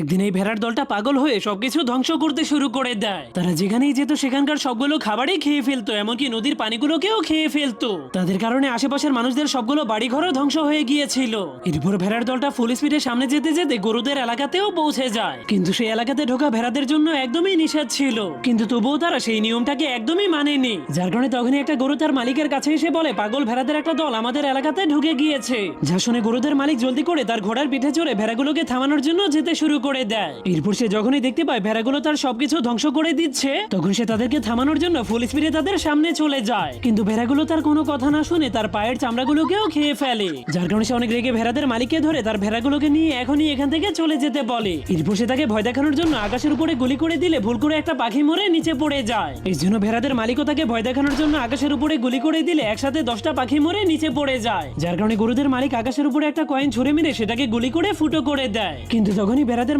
একদিন এই ভেড়ার দলটা পাগল হয়ে সবকিছু ধ্বংস করতে শুরু করে দেয়। তারা যেখানেই যেত সেখানকার সবগুলো খাবারই খেয়ে ফেলতো, এমনকি নদীর পানিগুলোকেও খেয়ে ফেলতো। তাদের কারণে আশেপাশের মানুষদের সবগুলো বাড়িঘরও ধ্বংস হয়ে গিয়েছিল। এরপর ভেড়ার দলটা ফুল স্পিডে সামনে যেতে যেতে গরুদের এলাকাতেও পৌঁছে যায়, কিন্তু সেই এলাকাতে ঢোকা ভেড়াদের জন্য একদমই নিষেধ ছিল। কিন্তু তবুও তারা সেই নিয়মটাকে একদমই মানেনি, যার কারণে তখনই একটা গরু তার মালিকের কাছে এসে বলে, পাগল ভেড়াদের একটা দল আমাদের এলাকাতে ঢুকে গিয়েছে। যা শুনে গরুদের মালিক জলদি করে তার ঘোড়ার পিঠে চড়ে ভেড়াগুলোকে থামানোর জন্য যেতে শুরু করে দেয়। এরপর সে যখনই দেখতে পায় ভেড়াগুলো তার সবকিছু ধ্বংস করে দিচ্ছে, তখন সে তাদেরকে থামানোর জন্য ফুল স্পিডে তাদের সামনে চলে যায়। কিন্তু ভেড়াগুলো তার কোনো কথা না শুনে তার পায়ের চামড়াগুলোকেও খেয়ে ফেলে, যার কারণে সে অনেক রেগে ভেড়াদের মালিককে ধরে তার ভেড়াগুলোকে নিয়ে এখনই এখান থেকে চলে যেতে বলে। এরপর সে তাকে ভয় দেখানোর জন্য আকাশের উপরে গুলি করে দিলে ভুল করে একটা পাখি মরে নিচে পড়ে যায়। এই জন্য ভেড়াদের মালিকও তাকে ভয় দেখানোর জন্য আকাশের উপরে গুলি করে দিলে একসাথে 10টা পাখি মরে নিচে পড়ে যায়, যার কারণে গরুদের মালিক আকাশের উপরে একটা কয়েন ছুঁড়ে মেরে সেটাকে গুলি করে ফুটো করে দেয়। কিন্তু তখনই ভেড়াদের